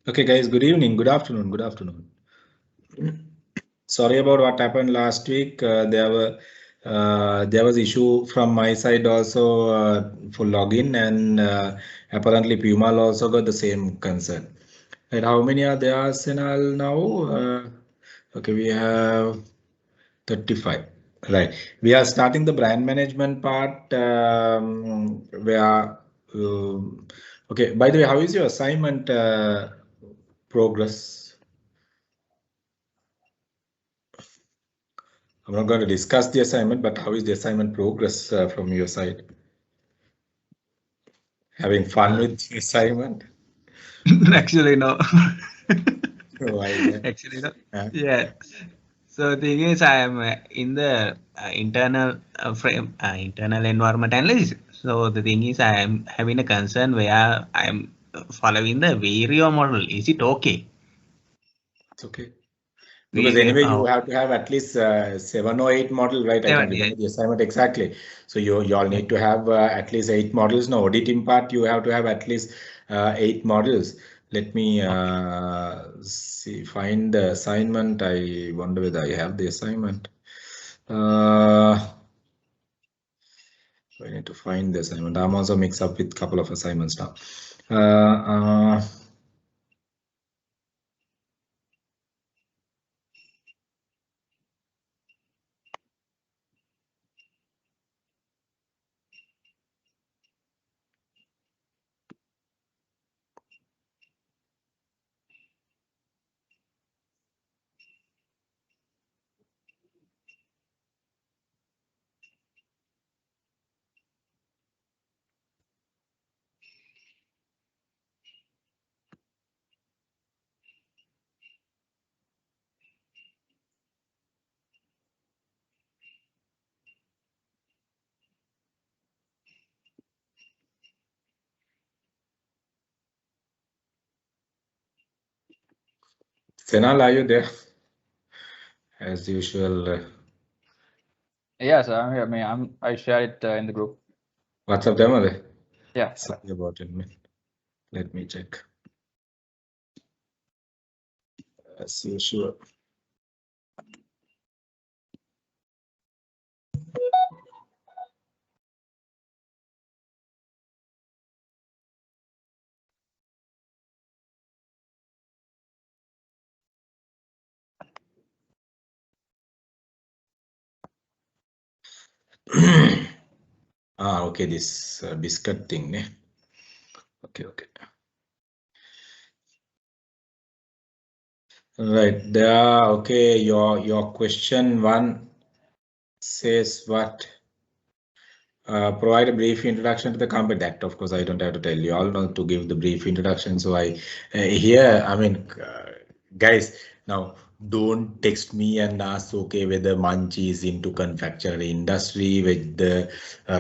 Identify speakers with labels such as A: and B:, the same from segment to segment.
A: Okay, guys, good evening, good afternoon, good afternoon. Sorry about what happened last week. There was issue from my side also for login, and apparently Pumal also got the same concern. Right, how many are there, Senal, now? Okay, we have 35. Right. We are starting the brand management part. Where okay, by the way, how is your assignment progress? I'm not going to discuss the assignment, but how is the assignment progress from your side? Having fun with the assignment?
B: Actually, no.
A: Why is that?
B: Actually, no.
A: Huh?
B: Yeah. So the thing is, I am in the internal environment analysis. So the thing is, I am having a concern where I am following the Vario model. Is it okay?
A: It's okay. Because
B: Vario,
A: anyway, you have to have at least 7 or 8 models, right? I can
B: 7, yeah.
A: remember the assignment exactly. So you all need to have at least 8 models. No, auditing part, you have to have at least 8 models. Let me
B: Okay.
A: see, find the assignment. I wonder whether I have the assignment. Uh, I need to find the assignment. I'm also mixed up with a couple of assignments now. Uh, Senal, are you there? As usual.
C: Yes, I'm here. I share it in the group.
A: What's up, demo?
C: Yeah.
A: Sorry about it, man. Let me check. As usual. Okay, this biscuit thing, ne? Okay. Right, there. Okay, your question one says what? Provide a brief introduction to the company. That, of course, I don't have to tell you all know to give the brief introduction. So guys, now don't text me and ask, okay, whether Munch is into confectionery industry, whether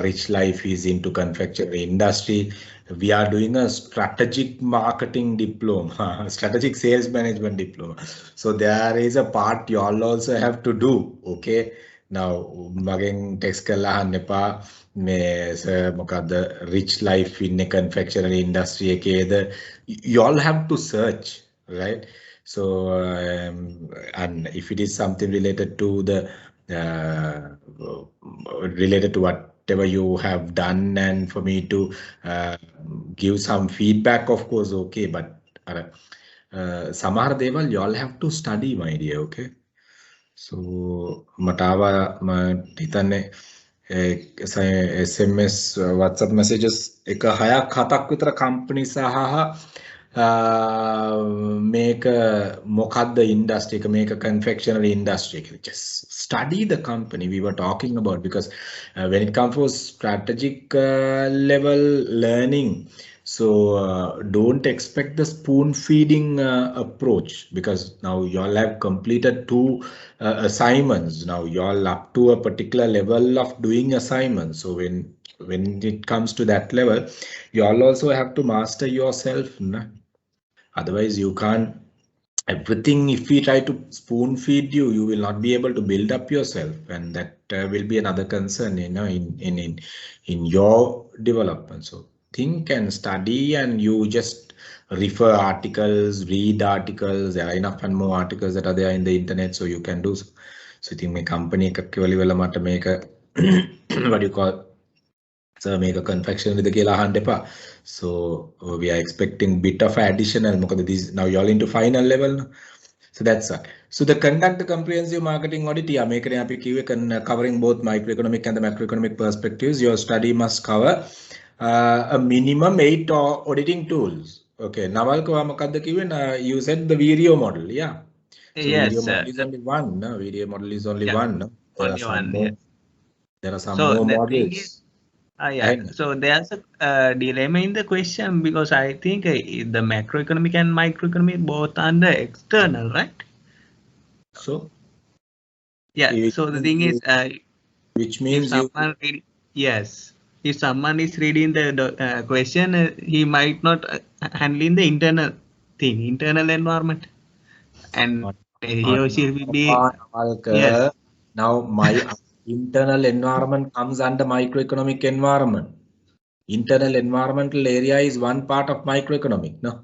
A: Rich Life is into confectionery industry. We are doing a strategic marketing diploma, strategic sales management diploma. So there is a part you all also have to do, okay? Now, මගෙන් text කරලා අහන්න එපා මොකක්ද rich life in a confectionery industry එකේද you all have to search, right? So and if it is something related to the related to whatever you have done and for me to give some feedback, of course, okay, but සමහර දේවල් you all have to study, my dear, okay? So මට හිතන්නේ SMS WhatsApp messages එක 6-7ක් විතර company සහ මේක මොකක්ද industry එක මේක confectionery industry එක just study the company we were talking about, because when it comes for strategic level learning, so don't expect the spoon feeding approach, because now you all have completed 2 assignments. Now you all up to a particular level of doing assignments. So when it comes to that level, you all also have to master yourself. Nah? Otherwise, you can't. Everything, if we try to spoon feed you, you will not be able to build up yourself, and that will be another concern, in your development. So think and study, and you just refer articles, read articles. There are enough and more articles that are there in the internet, so you can do so. So I think my company make a what do you call, so make a confection with the kila. So we are expecting bit of additional. This now you're into final level. No? So that's all. So the conduct the comprehensive marketing audit, yeah, make covering both microeconomic and the macroeconomic perspectives. Your study must cover a minimum 8 auditing tools. Okay, Naval you said the video model, yeah. So
B: Yes,
A: video
B: sir.
A: model is only one. No? Video model is only
B: Yeah,
A: one. No? There
B: only
A: are some
B: one.
A: more.
B: Yeah.
A: There are some
B: So
A: more
B: the
A: models.
B: thing is, yeah. So there's a dilemma in the question, because I think the macroeconomic and microeconomic both under external, right?
A: So
B: yeah. So the thing is,
A: which means
B: if someone yes, if someone is reading the question, he might not handling the internal thing, internal environment, and he or she will be yes.
A: Now my internal environment comes under microeconomic environment. Internal environmental area is one part of microeconomic, no?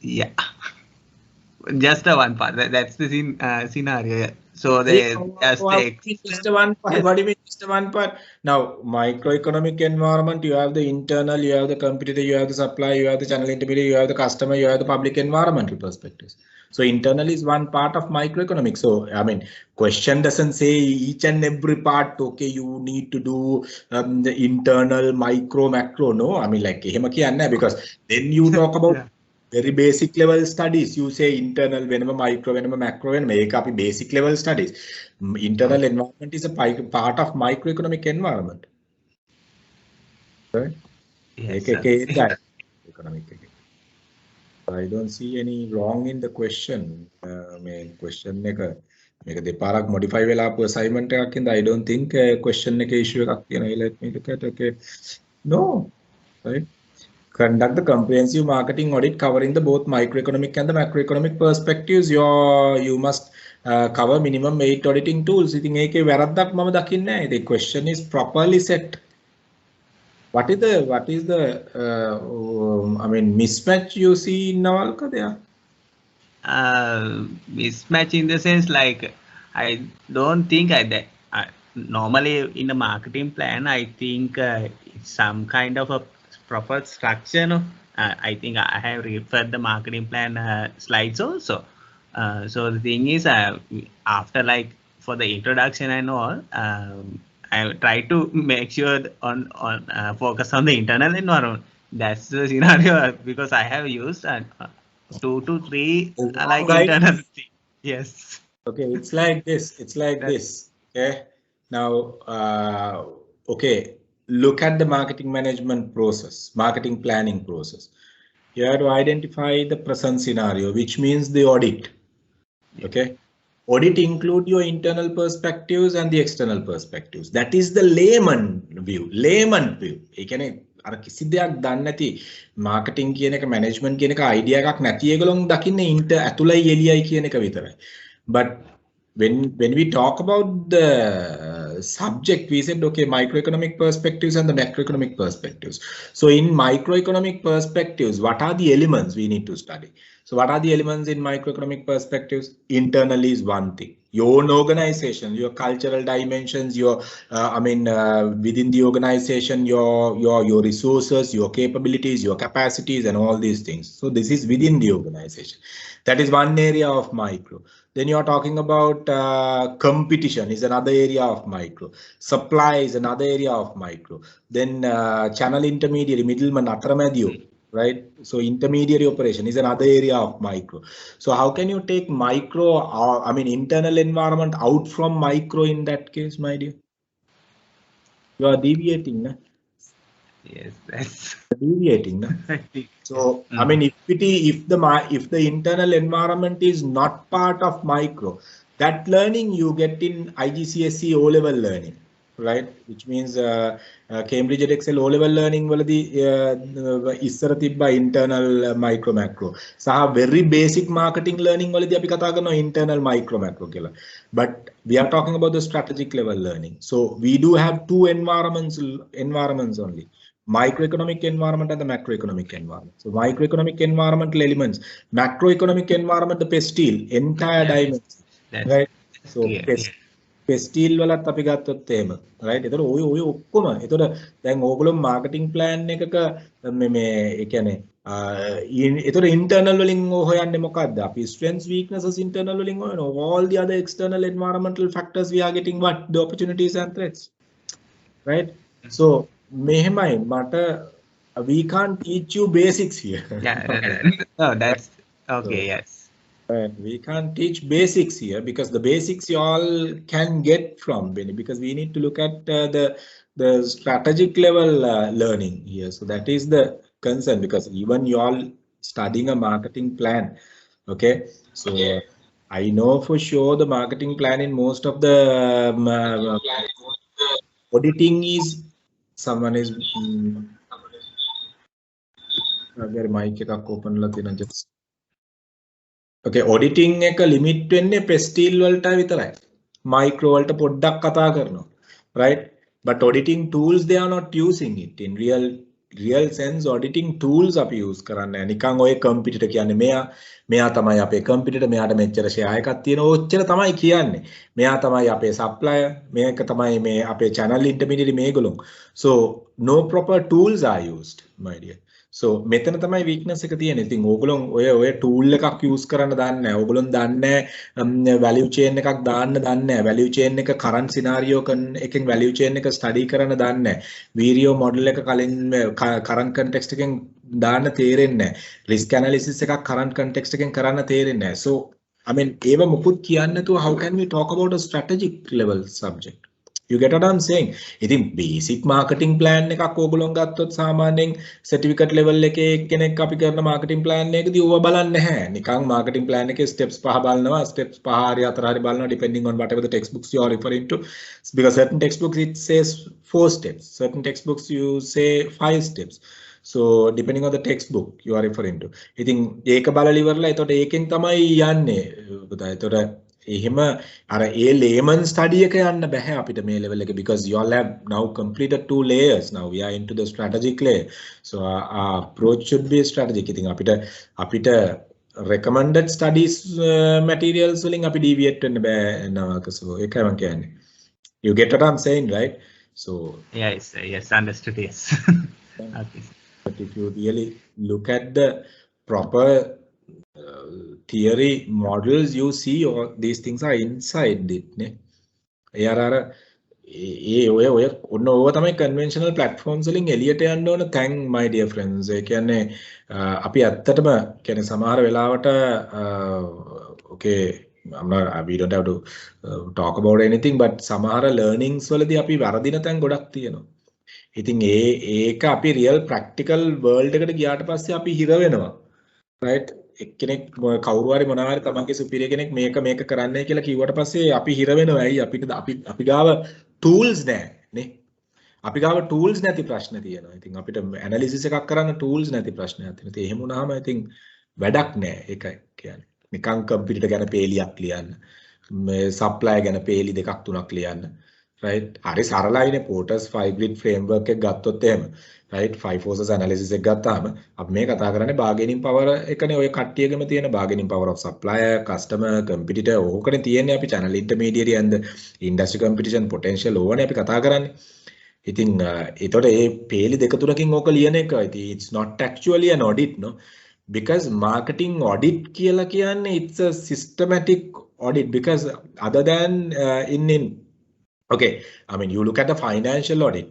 B: Yeah, just the one part. That's the scenario. Yeah. So they
A: just one part. Yes. What do you mean just one part? Now microeconomic environment, you have the internal, you have the competitor, you have the supply, you have the channel intermediary, you have the customer, you have the public environmental perspectives. So internal is one part of microeconomics. So I mean, question doesn't say each and every part. Okay, you need to do the internal, micro, macro. No, I mean like because then you talk about. Yeah. Very basic level studies. You say internal, whenever micro, whenever macro, and make up basic level studies. Internal environment is a part of microeconomic environment. Right?
B: Yes,
A: I don't see any wrong in the question. Question make the parak modify assignment. I don't think question issue. Let me look at okay. No, right? Conduct the comprehensive marketing audit covering the both microeconomic and the macroeconomic perspectives. You must cover minimum 8 auditing tools. I think the question is properly set. What is the I mean mismatch you see in Navalka there?
B: Mismatch in the sense like I don't think normally in the marketing plan I think it's some kind of a proper structure. No? I think I have referred the marketing plan slides also. So the thing is, after like for the introduction and all, I try to make sure on focus on the internal environment. That's the scenario because I have used 2 to 3 like internal thing. Yes.
A: Okay, it's like this. It's like this. Okay. Now, okay. Look at the marketing management process, marketing planning process. You have to identify the present scenario, which means the audit. Okay. Audit include your internal perspectives and the external perspectives. That is the layman view. Layman view. අර කිසි දෙයක් දන්නේ නැති marketing කියන එක management කියන එක idea එකක් නැති ඒගොල්ලොන් දකින්නේ ඉන්ට ඇතුළයි එළියයි කියන එක විතරයි. But when we talk about the subject, we said okay, microeconomic perspectives and the macroeconomic perspectives. So in microeconomic perspectives, what are the elements we need to study? So what are the elements in microeconomic perspectives? Internally is one thing. Your own organization, your cultural dimensions, your within the organization, your resources, your capabilities, your capacities, and all these things. So this is within the organization. That is one area of micro. Then you are talking about competition is another area of micro. Supply is another area of micro. Then channel intermediary, middleman, atramadiyo. Right, so intermediary operation is another area of micro. So how can you take micro, or internal environment out from micro in that case, my dear? You are deviating, na?
B: Yes, that's
A: deviating, na? So if the internal environment is not part of micro, that learning you get in IGCSE O-level learning. right? Which means Cambridge Excel O-level learning වලදී ඉස්සර තිබ්බා internal micro macro සහ very basic marketing learning වලදී අපි කතා කරනවා internal micro macro කියලා. But we are talking about the strategic level learning. So we do have two environments only. Microeconomic environment and the macroeconomic environment. So microeconomic environmental elements, macroeconomic environment, the pestile, entire dimension, right? So pestile වලත් අපි ගත්තොත් එහෙම, right? ඒතර ඔය ඔක්කොම ඒතර දැන් ඕගොල්ලෝ මාකටිංగ్ ප්ලෑන් එකක මේ ඒ කියන්නේ ඒතර ඉන්ටර්නල් වලින් හොයන්නේ මොකද්ද? අපි strengths weaknesses internal වලින් හොයනවා. All the other external environmental factors we are getting what? The opportunities and threats, right? So මෙහෙමයි මට we can't teach you basics here.
B: No, that's okay. So, yes.
A: We can't teach basics here because the basics you all can get from Benny, because we need to look at the strategic level learning here. So that is the concern, because even you all studying a marketing plan, okay? So I know for sure the marketing plan in most of the auditing is someone is their mic එකක් open ලා තියෙනවා just. Okay, auditing එක limit වෙන්නේ pestile වලට විතරයි. Micro වලට පොඩ්ඩක් කතා කරනවා, right? But auditing tools they are not using it in real sense. Auditing tools අපි use කරන්නේ නිකන් ඔය competitor කියන්නේ මෙයා තමයි අපේ competitor, මෙයාට මෙච්චර share එකක් තියෙනවා ඔච්චර තමයි කියන්නේ. මෙයා තමයි අපේ supplier, මේක තමයි මේ අපේ channel intermediary මේගොල්ලෝ. So no proper tools are used, my dear. So මෙතන තමයි weakness එක තියෙන්නේ. ඉතින් ඕගොල්ලෝ ඔය tool එකක් use කරන්න දන්නේ නැහැ. ඕගොල්ලෝ දන්නේ නැහැ value chain එකක් දාන්න දන්නේ නැහැ. value chain එක current scenario එකෙන් value chain එක study කරන්න දන්නේ නැහැ. video model එක කලින් current context එකෙන් දාන්න තේරෙන්නේ නැහැ. risk analysis එකක් current context එකෙන් කරන්න තේරෙන්නේ නැහැ. So I mean ඒව මොකුත් කියන්නේ නැතුව how can we talk about a strategic level subject? You get what I'm saying? ඉතින් basic marketing plan එකක් ඕගොල්ලෝ ගත්තොත් සාමාන්‍යයෙන් certificate level එකේ කෙනෙක් අපි කරන marketing plan එකකදී ඕව බලන්නේ නැහැ. නිකන් marketing plan එකේ steps 5 බලනවා, steps 5 හරි 4 හරි බලනවා depending on whatever the textbooks you are referring to. Because certain textbooks it says 4 steps, certain textbooks you say 5 steps. So depending on the textbook you are referring to. ඉතින් ඒක බලලා ඉවරලා එතකොට ඒකෙන් තමයි යන්නේ. එතකොට එහෙම අර ඒ layman study එක යන්න බෑ අපිට මේ level එක, because you all have now completed 2 layers. Now we are into the strategic layer. So our approach should be strategic. ඉතින් අපිට recommended studies materials වලින් අපි deviate වෙන්න බෑ නවක. So ඒකයි මම කියන්නේ. You get what I'm saying, right? So
B: yes, understood. Yes. Okay.
A: But if you really look at the proper theory models, you see all these things are inside it ne. ඔය තමයි conventional platforms වලින් එළියට යන්න ඕන. Thank my dear friends. ඒ කියන්නේ අපි ඇත්තටම කියන්නේ සමහර වෙලාවට okay we don't have to talk about anything, but සමහර learnings වලදී අපි වරදින තැන් ගොඩක් තියෙනවා. ඉතින් ඒක අපි real practical world එකට ගියාට පස්සේ අපි හිර වෙනවා, right? එක්කෙනෙක් කවුරු හරි මොනවා හරි තමන්ගේ superior කෙනෙක් මේක කරන්නයි කියලා කිව්වට පස්සේ අපි හිර වෙනවා. ඇයි අපි ගාව tools නැහැ නේ. අපි ගාව tools නැති ප්‍රශ්න තියෙනවා. ඉතින් අපිට analysis එකක් කරන්න tools නැති ප්‍රශ්නයක් තියෙනවා. ඉතින් එහෙම වුණාම ඉතින් වැඩක් නැහැ. ඒකයි කියන්නේ. නිකන් computer ගැන පේලියක් ලියන්න, මේ supplier ගැන පේලි 2 3ක් ලියන්න, right? හරි සරලයිනේ. Porter's 5 grid framework එක ගත්තොත් එහෙම, right? 5 forces analysis එක ගත්තාම අපි මේ කතා කරන්නේ bargaining power එකනේ. ඔය කට්ටියගෙම තියෙන bargaining power of supplier, customer, competitor, ඕකනේ තියෙන්නේ. අපි channel intermediary and the industry competition potential ඕවනේ අපි කතා කරන්නේ. ඉතින් ඒතකොට ඒ පේලි 2 3කින් ඕක ලියන එක ඉතින් it's not actually an audit, no? Because marketing audit කියලා කියන්නේ it's a systematic audit, because other than in okay, I mean, you look at the financial audit,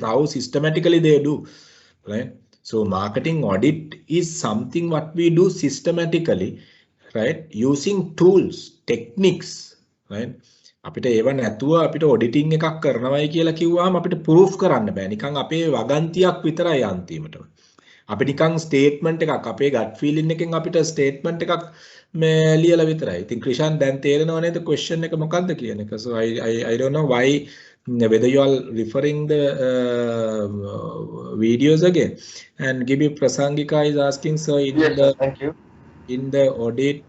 A: how systematically they do, right? So marketing audit is something what we do systematically, right? Using tools, techniques, right? අපිට ඒව නැතුව අපිට auditing එකක් කරනවායි කියලා කිව්වහම අපිට proof කරන්න බෑ. නිකන් අපේ වගන්තියක් විතරයි අන්තිමටම. අපි නිකන් statement එකක් අපේ gut feeling එකෙන් අපිට statement එකක් මේ ලියලා විතරයි. ඉතින් ක්‍රිෂාන් දැන් තේරෙනව නේද question එක මොකක්ද කියන එක? So I don't know why whether you are referring the videos again. And Gibi Prasangika is asking, so
C: Thank you.
A: In the audit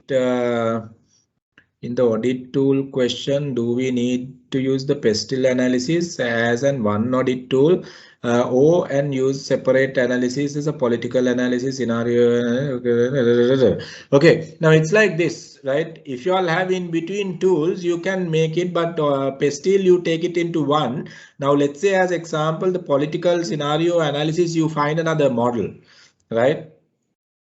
A: tool question, do we need to use the pestle analysis as an one audit tool, and use separate analysis as a political analysis scenario? Okay, now it's like this, right? If you all have in between tools, you can make it, but pestle you take it into one. Now let's say as example, the political scenario analysis, you find another model, right?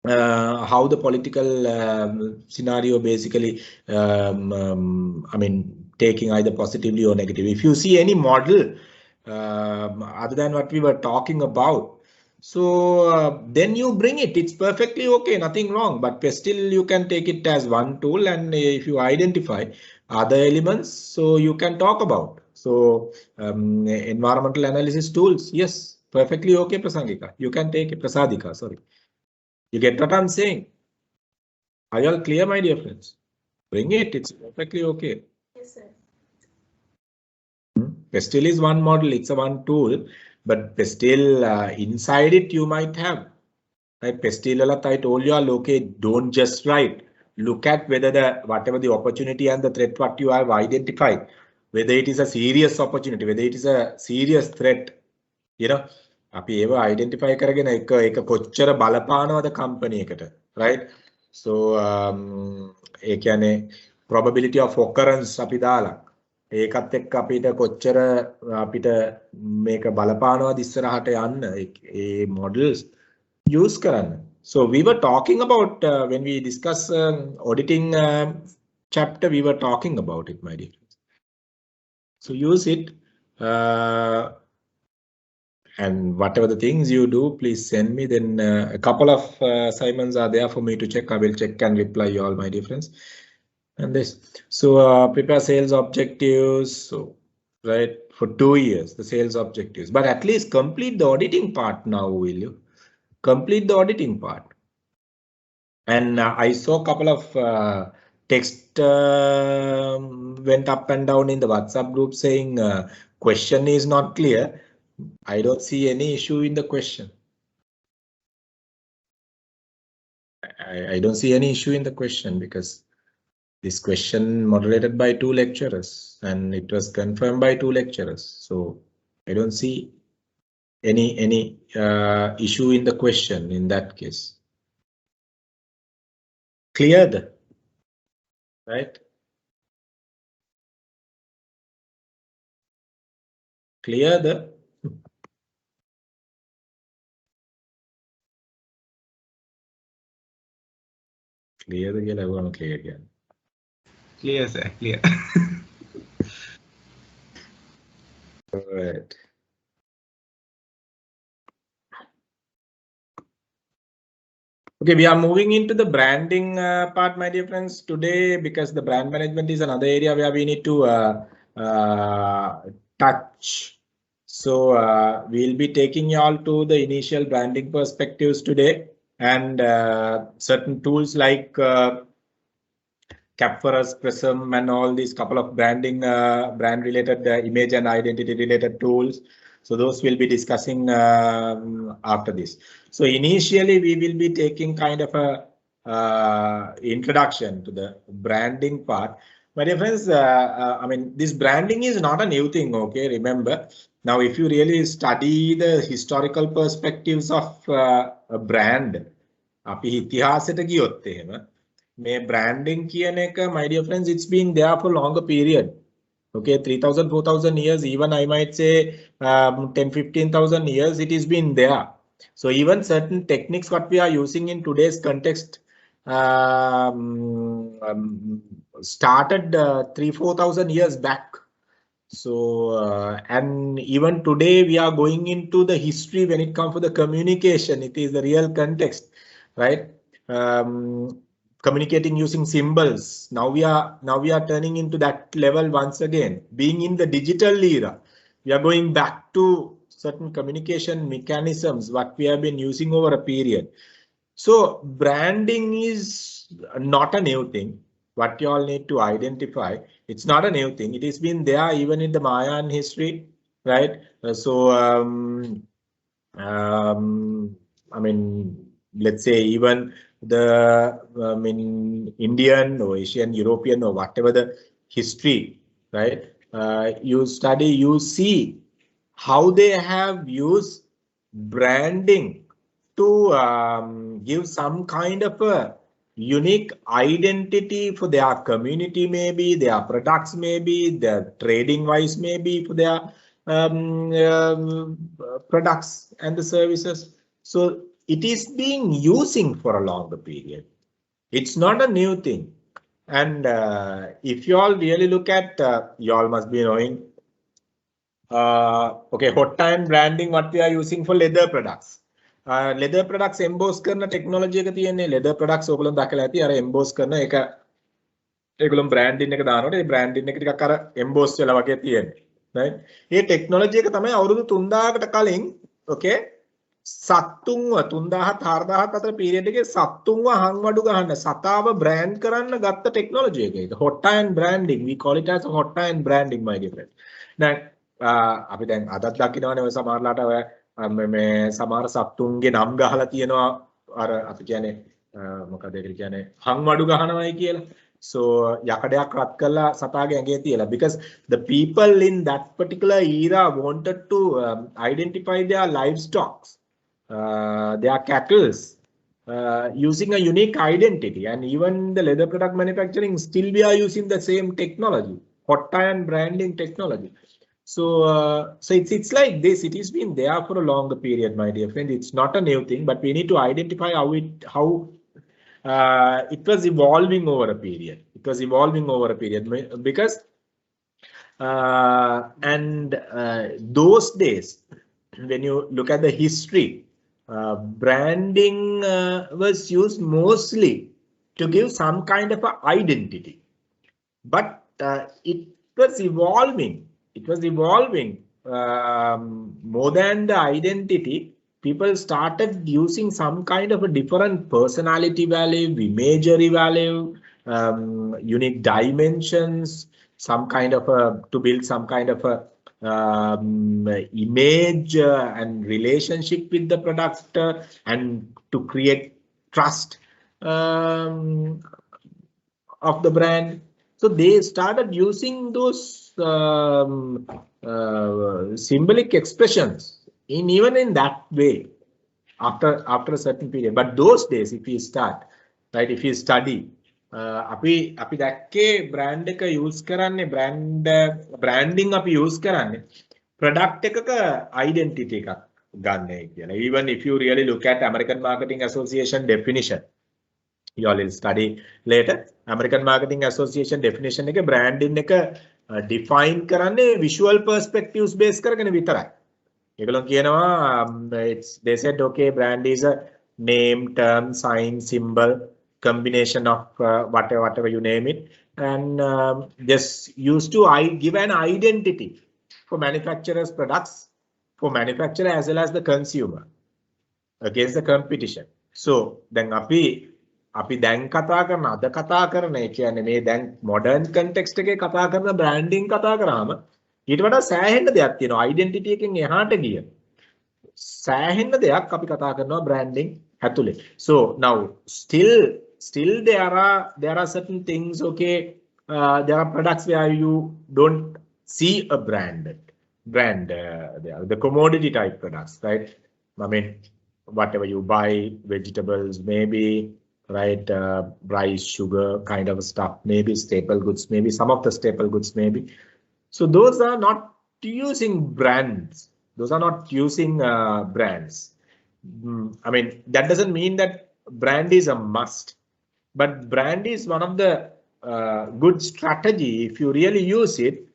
A: How the political scenario basically, I mean, taking either positively or negative. If you see any model other than what we were talking about, so then you bring it. It's perfectly okay, nothing wrong. But still, you can take it as one tool, and if you identify other elements, so you can talk about. So environmental analysis tools, yes, perfectly okay, Prasangika. You can take it, Prasadika, sorry. You get what I'm saying? Are you all clear, my dear friends? Bring it. It's perfectly okay.
D: Yes, sir.
A: Pestle is one model. It's a one tool, but Pestle inside it you might have. Right? Pestle, I told you all, okay, don't just write. Look at whether whatever the opportunity and the threat what you have identified, whether it is a serious opportunity, whether it is a serious threat, you know. අපි ඒව identify කරගෙන එක කොච්චර බලපානවද company එකට, right? So ඒ කියන්නේ probability of occurrence අපි දාලා ඒකත් එක්ක අපිට කොච්චර අපිට මේක බලපානවද ඉස්සරහට යන්න ඒ models use කරන්න. So we were talking about when we discuss auditing chapter, we were talking about it, my dear friends. So use it. And whatever the things you do, please send me. Then a couple of assignments are there for me to check. I will check and reply you all, my dear friends. And this, so prepare sales objectives. So right, for 2 years, the sales objectives, but at least complete the auditing part now, will you? Complete the auditing part. And I saw a couple of text went up and down in the WhatsApp group saying question is not clear. I don't see any issue in the question. I don't see any issue in the question because this question moderated by 2 lecturers and it was confirmed by 2 lecturers. So I don't see any issue in the question in that case. Cleared, right? Cleared. Clear again. I want to clear again.
B: Clear, sir. Clear.
A: All right. Okay, we are moving into the branding part, my dear friends, today, because the brand management is another area where we need to touch. So we'll be taking you all to the initial branding perspectives today, and certain tools like Capferus, Prism, and all these couple of branding, brand related image and identity related tools. So those we'll be discussing after this. So initially we will be taking kind of a introduction to the branding part. My dear friends, I mean, this branding is not a new thing, okay? Remember, now if you really study the historical perspectives of a brand, අපි ඉතිහාසයට ගියොත් එහෙම මේ branding කියන එක, my dear friends, it's been there for longer period. Okay, 3,000, 4,000 years, even I might say 10, 15,000 years, it has been there. So even certain techniques what we are using in today's context started 3,000, 4,000 years back. So and even today we are going into the history when it comes to the communication. It is the real context, right? Communicating using symbols. Now we are turning into that level once again. Being in the digital era, we are going back to certain communication mechanisms what we have been using over a period. So branding is not a new thing. what you all need to identify. It's not a new thing. It has been there even in the Mayan history, right? I mean, let's say even the Indian or Asian, European or whatever the history, right? You study, you see how they have used branding to give some kind of a unique identity for their community, maybe their products, maybe their trading wise, maybe for their products and the services. So it is being using for a longer period. It's not a new thing. And if you all really look at, you all must be knowing, okay, hot iron branding, what we are using for leather products. Leather products emboss කරන technology එක තියෙන්නේ. Leather products ඔයගොල්ලෝ දැකලා ඇති. අර emboss කරන එක ඒගොල්ලෝ branding එක දානකොට ඒ branding එක ටිකක් අර emboss වෙලා වගේ තියෙන්නේ. right? මේ technology එක තමයි අවුරුදු 3000කට කලින් okay සත්තුන්ව 3000 4000 අතර period එකේ සත්තුන්ව හංවඩු ගහන්න සතාව brand කරන්න ගත්ත technology එක. ඒක hot iron branding. We call it as a hot iron branding, my dear friend. දැන් අපි දැන් අදත් දකින්නවනේ ඔය සමහරලාට ඔය මේ සමහර සත්තුන්ගේ නම් ගහලා තියෙනවා අර අපි කියන්නේ මොකද ඒකට කියන්නේ හංවඩු ගහනවායි කියලා. So යකඩයක් රත් කරලා සතාගේ ඇඟේ තියලා, because the people in that particular era wanted to identify their livestock, their cattle, using a unique identity. And even the leather product manufacturing, still we are using the same technology, hot iron branding technology. So it's like this. It has been there for a longer period, my dear friend. It's not a new thing, but we need to identify how it was evolving over a period. It was evolving over a period because those days, when you look at the history, branding was used mostly to give some kind of an identity, but it was evolving. It was evolving more than the identity. People started using some kind of a different personality value, imagery value, unique dimensions, some kind of to build some kind of a image and relationship with the product and to create trust of the brand. So they started using those symbolic expressions even in that way after a certain period. But those days, if you start, right, if you study, අපි දැක්කේ brand එක use කරන්නේ branding අපි use කරන්නේ product එකක identity එකක් ගන්නයි කියලා. Even if you really look at American Marketing Association definition, you all will study later. American Marketing Association definition එක branding එක define කරන්නේ visual perspectives base කරගෙන විතරයි. ඒගොල්ලෝ කියනවා they said okay, brand is a name, term, sign, symbol, combination of whatever you name it, and just used to give an identity for manufacturers' products, for manufacturer as well as the consumer against the competition. So then අපි දැන් කතා කරන අද කතා කරන ඒ කියන්නේ මේ දැන් modern context එකේ කතා කරන branding කතා කරාම ඊට වඩා සෑහෙන්න දෙයක් තියෙනවා. identity එකෙන් එහාට ගිය සෑහෙන්න දෙයක් අපි කතා කරනවා branding ඇතුලේ. So now still there are certain things, okay, there are products where you don't see a brand, the commodity type products, right? I mean, whatever you buy, vegetables maybe, right, rice, sugar kind of stuff, maybe staple goods, maybe some of the staple goods maybe. So those are not using brands. Those are not using brands. I mean, that doesn't mean that brand is a must, but brand is one of the good strategy if you really use it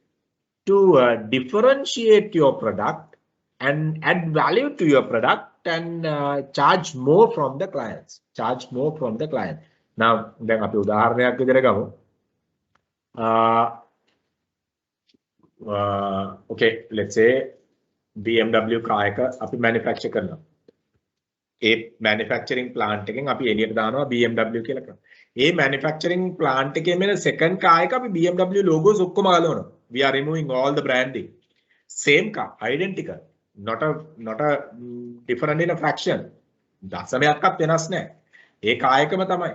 A: to differentiate your product and add value to your product and charge more from the clients. Charge more from the client. Now, then අපි උදාහරණයක් විදිහට ගමු. Okay, let's say BMW car එක අපි manufacture කරනවා. ඒ manufacturing plant එකෙන් අපි එළියට දානවා BMW කියලා කරනවා. ඒ manufacturing plant එකේ මෙන්න second car එක අපි BMW logos ඔක්කොම ගලවනවා. We are removing all the branding. Same car, identical. Not a different in a fraction. දශමයක්වත් වෙනස් නැහැ. ඒ car එකම තමයි.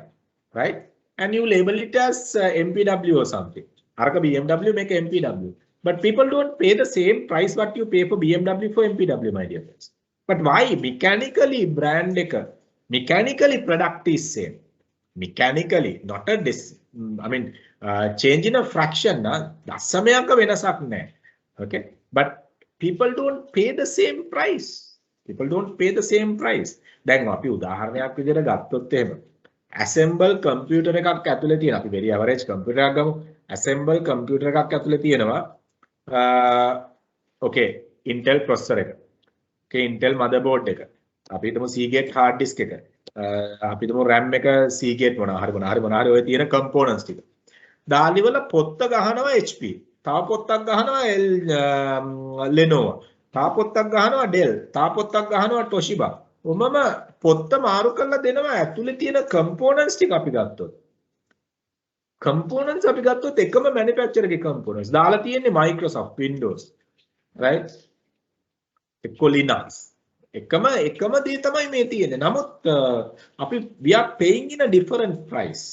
A: Right? And you label it as MPW or something. අරක BMW මේක MPW. But people don't pay the same price what you pay for BMW for MPW, my dear friends. But why? Mechanically brand එක, mechanically product is same. Mechanically, not a change in a fraction. දශමයක වෙනසක් නැහැ. Okay? But people don't pay the same price. People don't pay the same price. දැන් අපි උදාහරණයක් විදිහට ගත්තොත් එහෙම assemble computer එකක් ඇතුලේ තියෙන අපි very average computer එකක් ගමු. assemble computer එකක් ඇතුලේ තියෙනවා okay Intel processor එක. okay Intel motherboard එක. අපි හිතමු Seagate hard disk එක. අපි හිතමු RAM එක Seagate මොනවා හරි ඔය තියෙන components ටික. දාලිවල පොත්ත ගහනවා HP. තව පොත්තක් ගහනවා Lenovo. තව පොත්තක් ගහනවා Dell. තව පොත්තක් ගහනවා Toshiba. ඔමම පොත්ත මාරු කරලා දෙනවා ඇතුලේ තියෙන components ටික අපි ගත්තොත්. components අපි ගත්තොත් එකම manufacturer එකේ components. දාලා තියෙන්නේ Microsoft Windows. right? එක්ක Linux. එකම දේ තමයි මේ තියෙන්නේ. නමුත් අපි we are paying in a different price.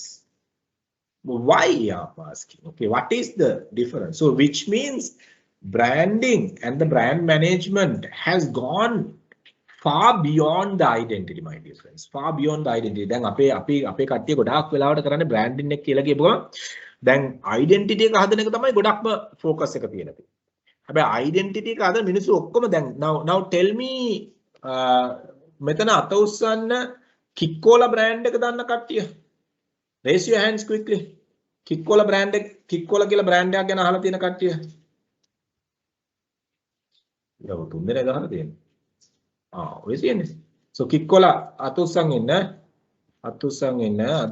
A: Why I'm asking? Okay, what is the difference? So which means branding and the brand management has gone far beyond the identity, my dear friends. Far beyond the identity. දැන් අපේ කට්ටිය ගොඩාක් වෙලාවට කරන්නේ branding එක කියලා කියපුවම දැන් identity එක හදන එක තමයි ගොඩක්ම focus එක තියෙන්නේ. හැබැයි identity එක හදන මිනිස්සු ඔක්කොම දැන් now tell me මෙතන අත උස්සන්න Kikkola brand එක දන්න කට්ටිය. Raise your hands quickly. Kikkola brand එක Kikkola කියලා brand එකක් ගැන අහලා තියෙන කට්ටිය. යව තුන් දෙනෙක් අහලා තියෙනවා. ඔය තියෙන්නේ. So Kikkola අත උස්සන් ඉන්න අත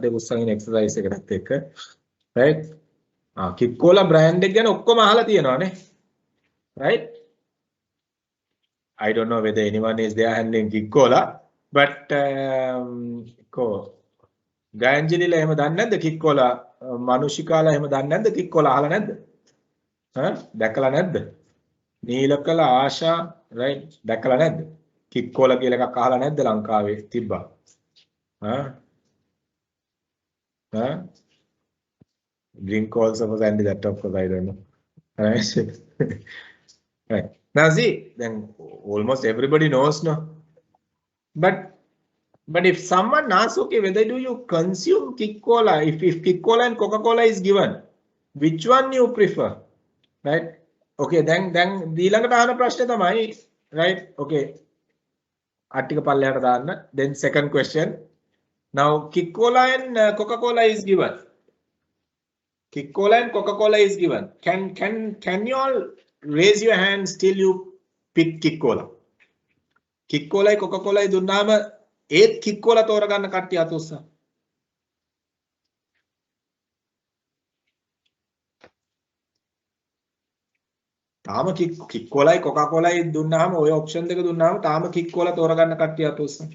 A: දෙක උස්සන් ඉන්න exercise එකකට එක්ක. right? Kikkola brand එක ගැන ඔක්කොම අහලා තියෙනවානේ. right? I don't know whether anyone is there handling Kikkola, but Gayanjilila එහෙම දන්නේ නැද්ද Kikkola? Manushikala එහෙම දන්නේ නැද්ද Kikkola අහලා නැද්ද? දැකලා නැද්ද? නීලකලා ආශා right දැකලා නැද්ද? Kikkola කියලා එකක් අහලා නැද්ද ලංකාවේ තිබ්බා? Drink also for Sandy, that of course I don't know. right. Now see, then almost everybody knows now. But if someone asks, okay, whether do you consume Kikkola, if Kikkola and Coca-Cola is given, which one you prefer? Right? Okay, then ඊළඟට අහන ප්‍රශ්නේ තමයි, right? Okay. අට්ටික පල්ලෙහාට දාන්න. Then second question. Now Kikkola and Coca-Cola is given. Kikkola and Coca-Cola is given. Can you all raise your hands till you pick Kikkola? Kikkola Coca-Cola දුන්නාම ඒත් Kikkola තෝරගන්න කට්ටිය අත උස්සා. තාම Kikkola Coca-Cola දුන්නාම ඔය ඔප්ෂන් දෙක දුන්නාම තාම Kikkola තෝරගන්න කට්ටිය අත උස්සා.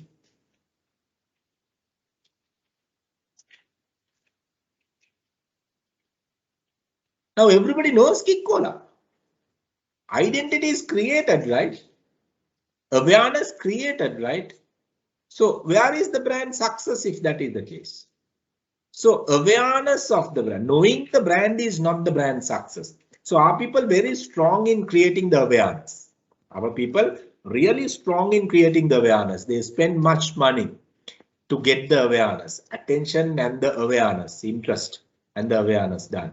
A: Now everybody knows Kikkola. Identity is created, right? Awareness created, right? So where is the brand success if that is the case? So awareness of the brand, knowing the brand is not the brand success. So are people very strong in creating the awareness? Our people really strong in creating the awareness. They spend much money to get the awareness, attention and the awareness, interest and the awareness done.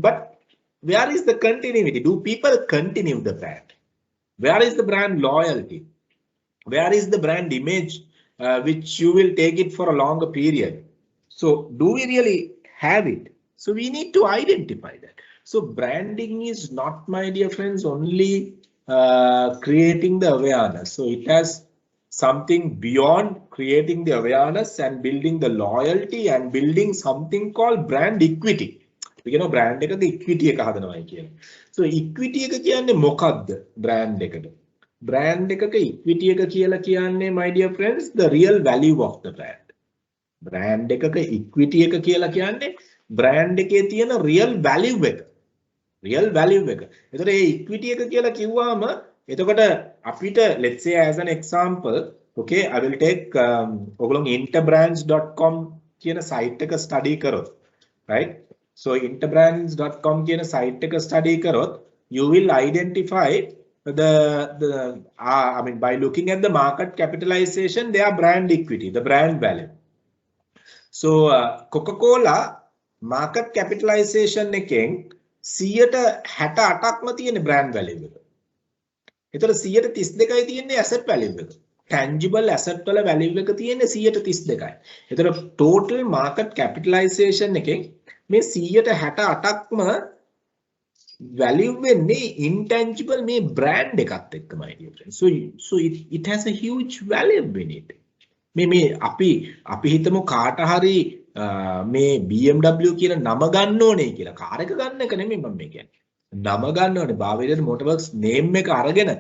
A: But where is the continuity? Do people continue the brand? Where is the brand loyalty? Where is the brand image which you will take it for a longer period? So do we really have it? So we need to identify that. So branding is not, my dear friends, only creating the awareness. So it has something beyond creating the awareness and building the loyalty and building something called brand equity. You know, brand එක equity එක හදනවායි කියන්නේ. So equity එක කියන්නේ මොකක්ද brand එකට? Brand එකක equity එක කියලා කියන්නේ, my dear friends, the real value of the brand. brand එකක equity එක කියලා කියන්නේ brand එකේ තියෙන real value එක. real value එක. එතකොට මේ equity එක කියලා කිව්වම එතකොට අපිට let's say as an example, okay, I will take ඔයගොල්ලෝ interbrands.com කියන site එක study කරොත්, right? So interbrands.com කියන site එක study කරොත් you will identify I mean by looking at the market capitalization, their brand equity, the brand value. So Coca-Cola market capitalization එකෙන් 168ක්ම තියෙන brand value එක. ඒතර 132යි තියෙන්නේ asset value එක. tangible asset වල value එක තියෙන්නේ 132යි. ඒතර total market capitalization එකෙන් මේ 168ක්ම value වෙන්නේ intangible මේ brand එකත් එක්ක, my dear friends. So it has a huge value in it. මේ අපි හිතමු කාට හරි මේ BMW කියන නම ගන්න ඕනේ කියලා. කාර් එක ගන්න එක නෙමෙයි මම මේ කියන්නේ. නම ගන්න ඕනේ. Bavaria Motorworks name එක අරගෙන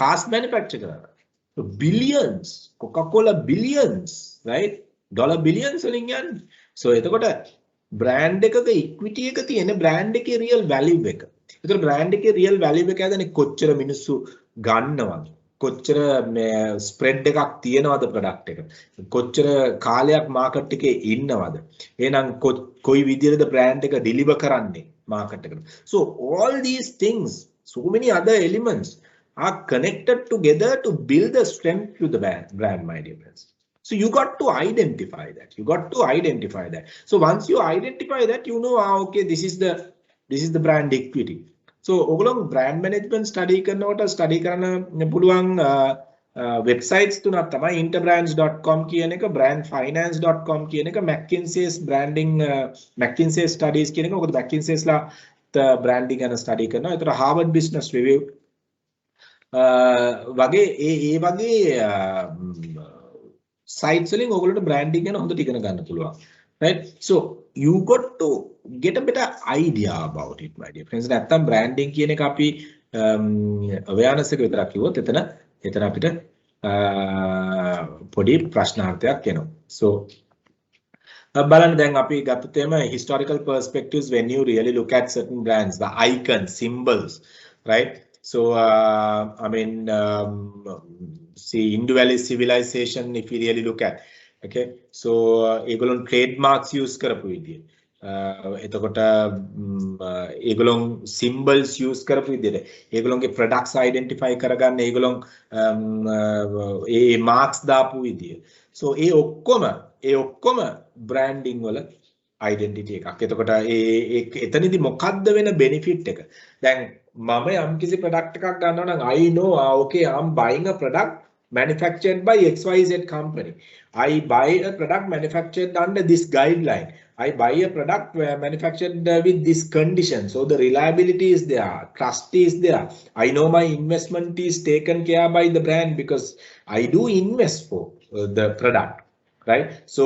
A: cars manufacture කරනවා. So billions, Coca-Cola billions, right? Dollar billions වලින් යන්නේ. So එතකොට brand එකක equity එක තියෙන brand එකේ real value එක. ඒතර brand එකේ real value එක ඇදනේ කොච්චර මිනිස්සු ගන්නවද? කොච්චර ස්ප්‍රෙඩ් එකක් තියෙනවද ප්‍රොඩක්ට් එක, කොච්චර කාලයක් මාකට් එකේ ඉන්නවද, එහෙනම් කොයි විදිහටද බ්‍රෑන්ඩ් එක ඩිලිවර් කරන්නේ මාකට් එකට. So all these things, so many other elements are connected together to build the strength to the brand, my dear friends. So you got to identify that. So once you identify that, you know, okay, this is the brand equity. So ඔගොල්ලෝ brand management study කරනකොට study කරන්න පුළුවන් websites තුනක් තමයි interbrands.com කියන එක, brandfinance.com කියන එක, McKinsey's branding McKinsey studies කියන එක. මොකද McKinsey'sලා branding ගැන study කරනවා. ඒතර Harvard Business Review වගේ ඒ වගේ sites වලින් ඔයගොල්ලන්ට branding ගැන හොඳට ඉගෙන ගන්න පුළුවන්. Right? So you got to get a better idea about it, my dear friends. නැත්තම් branding කියන එක අපි awareness එක විතරක් කිව්වොත් එතන අපිට පොඩි ප්‍රශ්නාර්ථයක් එනවා. So බලන්න දැන් අපි ගත්තොත් එහෙම historical perspectives, when you really look at certain brands, the icons, symbols, right? So I mean see Indus Valley civilization, if you really look at, okay, so ඒගොල්ලෝ trademarks use කරපු විදිය, එතකොට ඒගොල්ලෝ symbols use කරපු විදියට, ඒගොල්ලෝගේ products identify කරගන්න ඒගොල්ලෝ ඒ marks දාපු විදිය. So ඒ ඔක්කොම branding වල identity එකක්. එතකොට එතනදී මොකද්ද වෙන benefit එක? දැන් මම යම්කිසි product එකක් ගන්නවා නම් I know, okay, I'm buying a product manufactured by XYZ company. I buy a product manufactured under this guideline. I buy a product manufactured with this condition. So the reliability is there, trust is there. I know my investment is taken care by the brand because I do invest for the product, right? So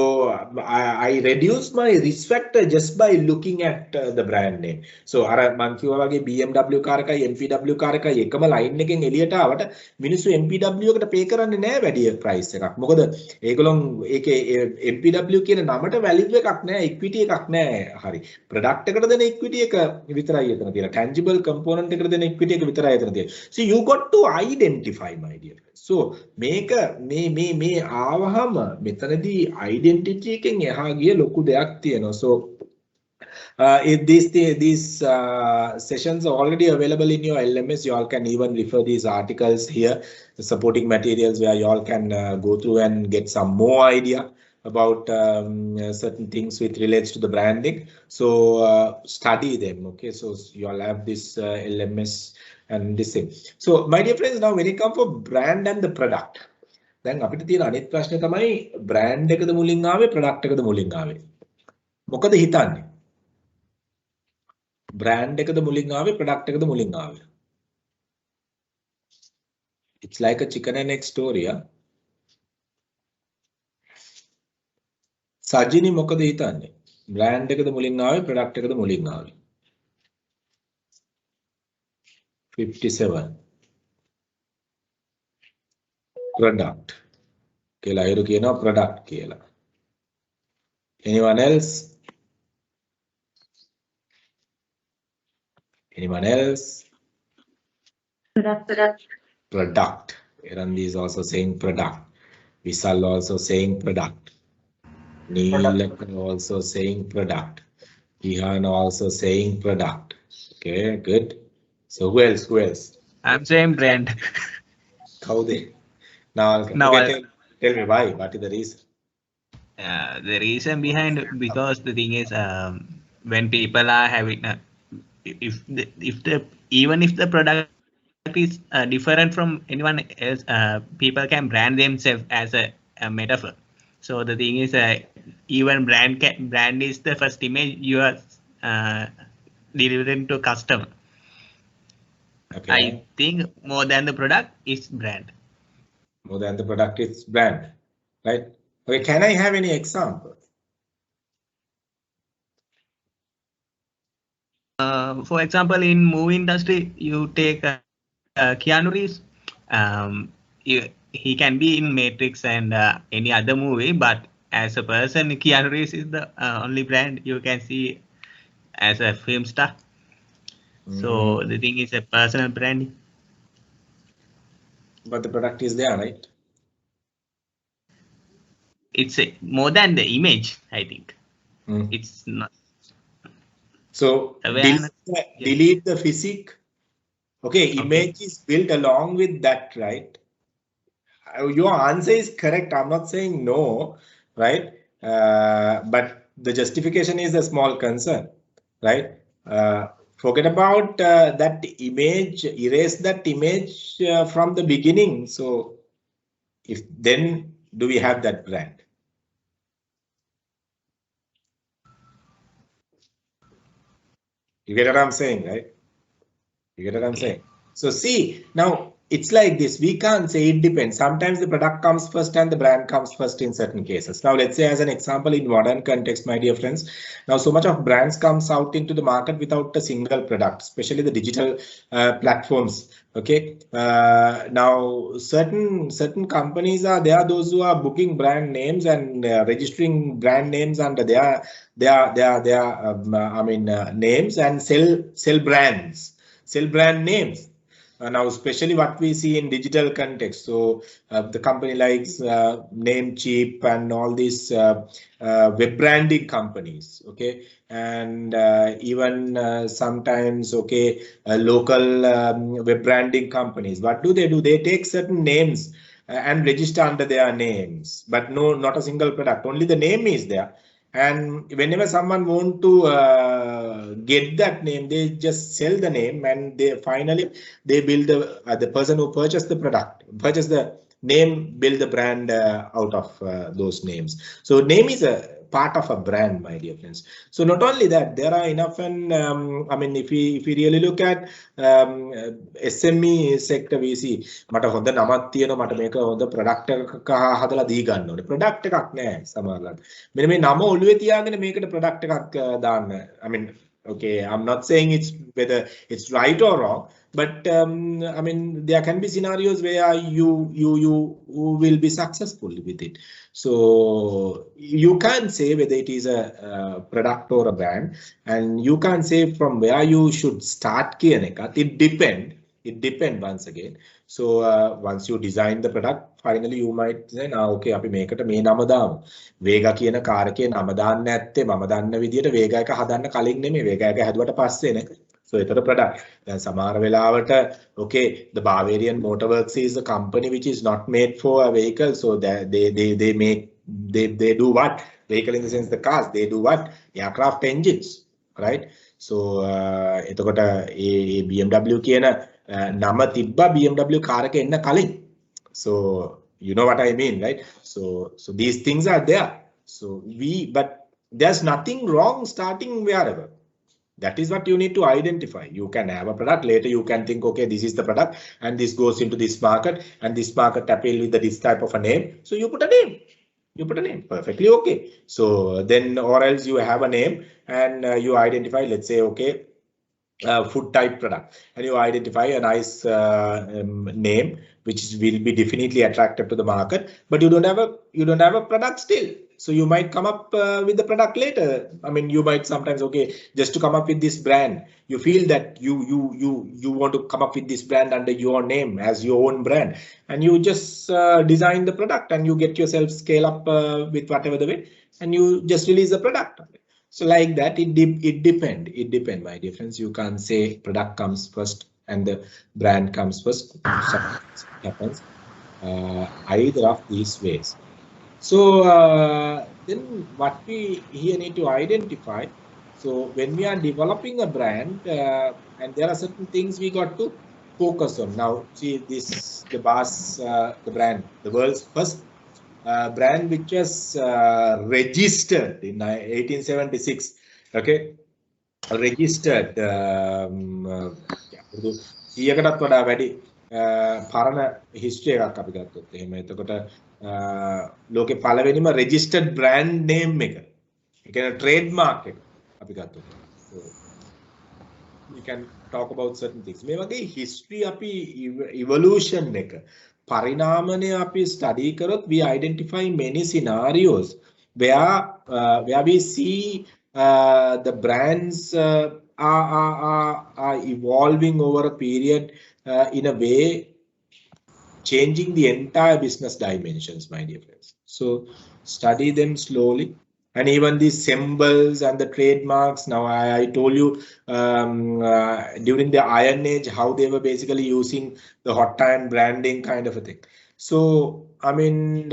A: I reduce my risk factor just by looking at the brand name. So අර මං කිව්වා වගේ BMW car එකයි MPW car එකයි එකම line එකෙන් එළියට ආවට මිනිස්සු MPW එකට පේ කරන්නේ නැහැ වැඩි ප්‍රයිස් එකක්. මොකද ඒගොල්ලෝ ඒකේ MPW කියන නමට වැලියු එකක් නැහැ, ඉක්විටි එකක් නැහැ. හරි. ප්‍රොඩක්ට් එකට දෙන ඉක්විටි එක විතරයි එතන තියෙන්නේ. tangible component එකට දෙන ඉක්විටි එක විතරයි එතන තියෙන්නේ. So you got to identify, my dear friends. So මේක මේ ආවහම මෙතනදී identity එකෙන් එහා ගිය ලොකු දෙයක් තියෙනවා. So these sessions are already available in your LMS. You all can even refer these articles here, the supporting materials, where you all can go through and get some more idea about certain things which relates to the branding. So study them. Okay, so you all have this LMS and this thing. So my dear friends, now when it comes for brand and the product, දැන් අපිට තියෙන අනිත් ප්‍රශ්නේ තමයි brand එකද මුලින් ආවේ product එකද මුලින් ආවේ? මොකද හිතන්නේ? brand එකද මුලින් ආවේ product එකද මුලින් ආවේ? It's like a chicken and egg story, huh? සජිනි මොකද හිතන්නේ? brand එකද මුලින් ආවේ product එකද මුලින් ආවේ? 57 product කියලා අයරු කියනවා product කියලා. Anyone else? Anyone else?
D: Product.
A: Product. Erandi is also saying product. Vishal also saying product. Neelak also saying product. Ihan also saying product. Okay, good. So who else? Who else?
B: I'm saying brand.
A: How they? Now,
B: Now,
A: okay, tell me why. What is the reason?
B: the reason behind, because the thing is, when people are having if the even if the product is different from anyone else, people can brand themselves as a metaphor. So the thing is, even brand is the first image you are delivering to customer.
A: Okay.
B: I think more than the product is brand.
A: More than the product is brand, right? Okay, can I have any example?
B: For example, in movie industry, you take Keanu Reeves. He can be in Matrix and any other movie, but as a person, Keanu Reeves is the only brand you can see as a film star. So the thing is a personal branding.
A: But the product is there, right?
B: It's more than the image, I think. It's not.
A: So delete the physique. Okay, image is built along with that, right? Your answer is correct. I'm not saying no, right? But the justification is a small concern, right? Forget about that image, erase that image from the beginning. So if then do we have that brand? You get what I'm saying, right? You get what I'm saying? So see, now it's like this. We can't say it depends. Sometimes the product comes first and the brand comes first in certain cases. Now, let's say as an example in modern context, my dear friends, now so much of brands comes out into the market without a single product, especially the digital platforms. Okay. Now certain companies are there, those who are booking brand names and registering brand names under their names and sell brands. Sell brand names. Now, especially what we see in digital context. So the company likes Namecheap and all these web branding companies. Okay, and even sometimes local web branding companies. What do? They take certain names and register under their names, but no, not a single product. Only the name is there. And whenever someone want to get that name, they just sell the name, and they finally build the person who purchased the product, purchase the name, build the brand out of those names. So name is a part of a brand, my dear friends. So not only that, there are enough, and I mean, if we really look at SME sector, we see මට හොඳ නමක් තියෙනවා, මට මේක හොඳ product එකක් හදලා දී ගන්න ඕනේ. ප්‍රොඩක්ට් එකක් නෑ සමහරවිට. මෙන්න මේ නම ඔළුවේ තියාගෙන මේකට ප්‍රොඩක්ට් එකක් දාන්න. I mean, okay, I'm not saying it's whether it's right or wrong, but I mean, there can be scenarios where you will be successful with it. So you can't say whether it is a product or a brand, and you can't say from where you should start. It depends once again. So once you design the product, finally you might say, now okay, අපි මේකට මේ නම දාමු. වේගා කියන car එකේ නම දාන්න නැත්තේ මම දන්න විදියට වේගා එක හදන්න කලින් නෙමෙයි, වේගා එක හැදුවට පස්සේ නේ. So ඒතර product. දැන් සමහර වෙලාවට okay, the Bavarian Motor Works is a company which is not made for a vehicle, so they do what? Vehicle in the sense the cars, they do what? Aircraft engines, right? So එතකොට ඒ BMW කියන නම තිබ්බා BMW car එක එන්න කලින්. So you know what I mean, right? So these things are there. So but there's nothing wrong starting wherever. That is what you need to identify. You can have a product, later you can think, okay, this is the product and this goes into this market, and this market appeal with this type of a name. So you put a name. You put a name, perfectly okay. So then, or else you have a name and you identify, let's say, okay, food type product, and you identify a nice name which will be definitely attractive to the market, but you don't have a product still. So you might come up with the product later. I mean, you might sometimes, okay, just to come up with this brand, you feel that you want to come up with this brand under your name as your own brand, and you just design the product and you get yourself scale up with whatever the way, and you just release the product. So like that, it depend. My dear friends, you can't say product comes first and the brand comes first. Sometimes it happens either of these ways. So then what we here need to identify. So when we are developing a brand, and there are certain things we got to focus on. Now, see this, the BAS, the brand, the world's first brand which was registered in 1876. Okay, registered. 100කටත් වඩා වැඩි පරණ history එකක් අපි ගත්තොත් එහෙම. එතකොට ලෝකේ පළවෙනිම registered brand name එක. ඒ කියන්නේ trademark එක අපි ගත්තොත්. So we can talk about certain things. මේ වගේ history අපි evolution එක පරිණාමණය අපි study කරොත් we identify many scenarios where we see the brands are evolving over a period in a way changing the entire business dimensions, my dear friends. So study them slowly, and even these symbols and the trademarks. Now I told you during the Iron Age how they were basically using the hot iron branding kind of a thing. So I mean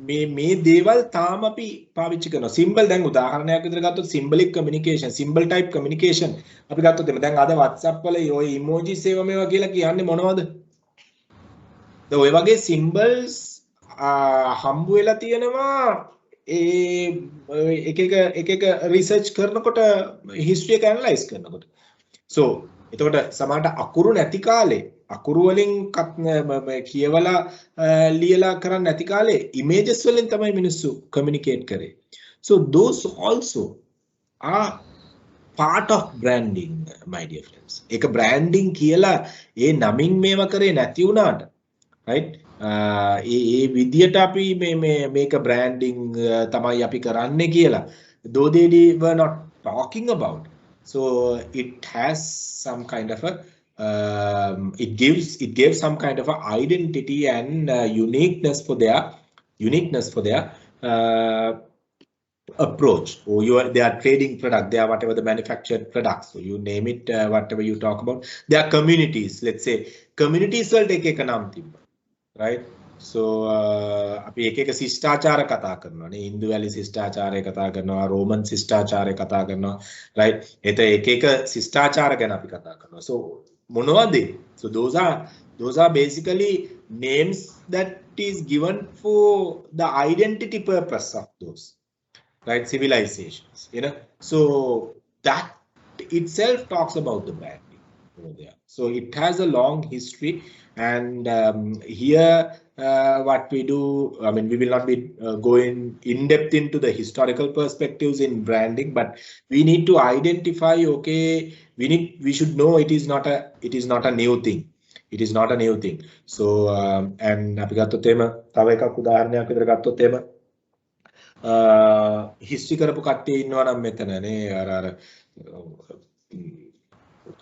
A: මේ දේවල් තාම අපි පාවිච්චි කරනවා. Symbol දැන් උදාහරණයක් විදිහට ගත්තොත් සිම්බලික් කමියුනිකේෂන්, සිම්බල් ටයිප් කමියුනිකේෂන් අපි ගත්තොත් එමෙ දැන් අද WhatsApp වල ඔය ඉමෝජිස් ඒවා මේවා කියලා කියන්නේ මොනවද? දැන් ඔය වගේ සිම්බල්ස් හම්බ වෙලා තියෙනවා ඒ එක එක රිසර්ච් කරනකොට හිස්ටරි එක ඇනලයිස් කරනකොට. So එතකොට සමහරට අකුරු නැති කාලේ අකුරු වලින් කියවලා ලියලා කරන්න නැති කාලේ images වලින් තමයි මිනිස්සු communicate කරේ. So those also are part of branding, my dear friends. ඒක branding කියලා ඒ නමින් මේවා කරේ නැති වුණාට, right? ඒ විදියට අපි මේක branding තමයි අපි කරන්නේ කියලා though they were not talking about. So it has some kind of a it gives some kind of a identity and uniqueness for their approach. Or they are trading product, they are whatever the manufactured products, so you name it, whatever you talk about. They are communities, let's say communities වලට එක නම් තිබ්බා, right? So අපි එක එක ශිෂ්ටාචාර කතා කරනවා නේ. ඉන්දු වැලි ශිෂ්ටාචාරය කතා කරනවා, රෝමන් ශිෂ්ටාචාරය කතා කරනවා, right? එතන එක එක ශිෂ්ටාචාර ගැන අපි කතා කරනවා. So මොනවද? So those are basically names that is given for the identity purpose of those, right? Civilizations, you know. So that itself talks about the branding over there. So it has a long history, and here what we do, I mean, we will not be going in depth into the historical perspectives in branding, but we need to identify, okay, we should know it is not a new thing. It is not a new thing. So and අපි ගත්තොත් එහෙම තව එකක් උදාහරණයක් විතර ගත්තොත් එහෙම history කරපු කට්ටිය ඉන්නවා නම් මෙතන නේ අර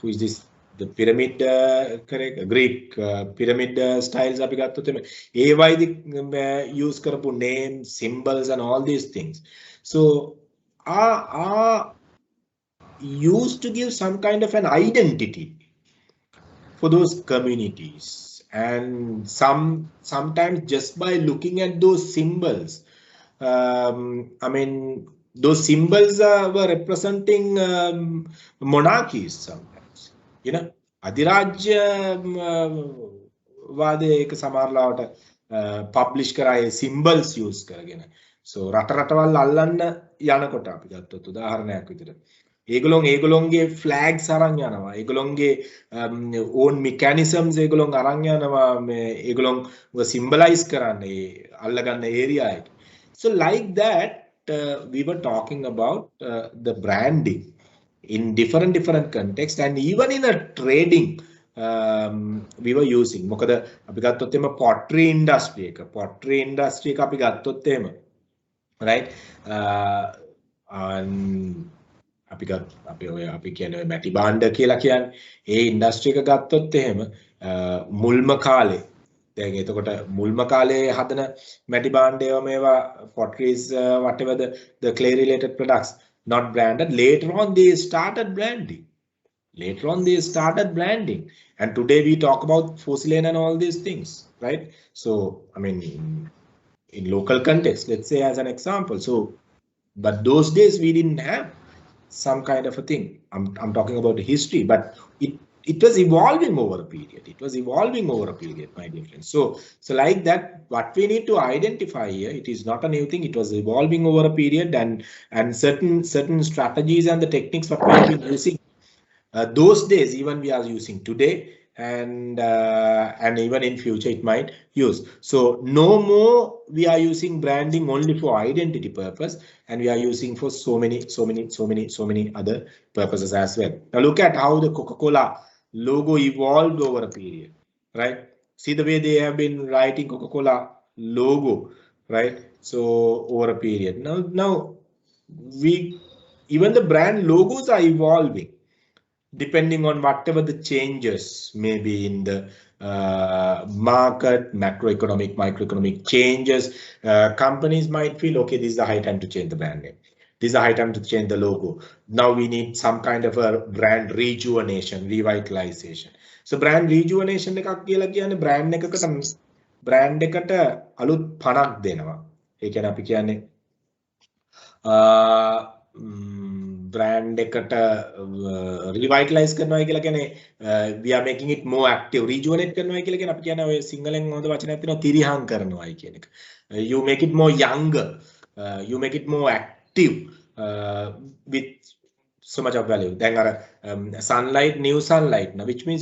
A: who is this, the pyramid correct Greek pyramid styles අපි ගත්තොත් එමේ ඒවයිදි use කරපු names, symbols and all these things. So are used to give some kind of an identity for those communities, and sometimes just by looking at those symbols, I mean those symbols were representing monarchies sometimes, you know. අධිරාජ්‍ය වාදයේ එක සමහරලාවට publish කරා ඒ symbols use කරගෙන. So රටවල් අල්ලන්න යනකොට අපි ගත්තොත් උදාහරණයක් විදිහට ඒගොල්ලොන්ගේ flags අරන් යනවා, ඒගොල්ලොන්ගේ own mechanisms ඒගොල්ලොන් අරන් යනවා, ඒගොල්ලොන් symbolize කරන්නේ අල්ලගන්න area එක. So like that we were talking about the branding in different contexts, and even in a trading we were using. මොකද අපි ගත්තොත් එම pottery industry එක අපි ගත්තොත් එහෙම, right? අපි කියන්නේ මැටි භාණ්ඩ කියලා කියන්නේ ඒ ඉන්ඩස්ට්‍රි එක ගත්තොත් එහෙම මුල්ම කාලේ දැන් එතකොට මුල්ම කාලේ හදන මැටි භාණ්ඩයව මේවා potteries whatever the clay related products not branded. Later on they started branding. And today we talk about porcelain and all these things, right? So I mean in local context, let's say as an example. So but those days we didn't have some kind of a thing. I'm talking about the history, but it was evolving over a period. My dear friends. So like that, what we need to identify here, it is not a new thing. It was evolving over a period, and certain strategies and the techniques what we have been using those days, even we are using today, and even in future it might use. So no more we are using branding only for identity purpose, and we are using for so many other purposes as well. Now look at how the Coca-Cola logo evolved over a period, right? See the way they have been writing Coca-Cola logo, right? So over a period. Now even the brand logos are evolving depending on whatever the changes may be in the market, macroeconomic, microeconomic changes. Companies might feel, okay, this is the high time to change the brand name. This is the high time to change the logo. Now we need some kind of a brand rejuvenation, revitalization. So brand rejuvenation එකක් කියලා කියන්නේ brand එකට අලුත් පණක් දෙනවා. ඒ කියන්නේ අපි කියන්නේ brand එකට revitalize කරනවා කියලා කියන්නේ we are making it more active. Rejuvenate කරනවා කියලා කියන්නේ අපි කියන්නේ ඔය සිංහලෙන් හොඳ වචනයක් තියෙනවා තිරිහං කරනවායි කියන එක. You make it more younger. You make it more active with so much of value. Then sunlight, new sunlight, which means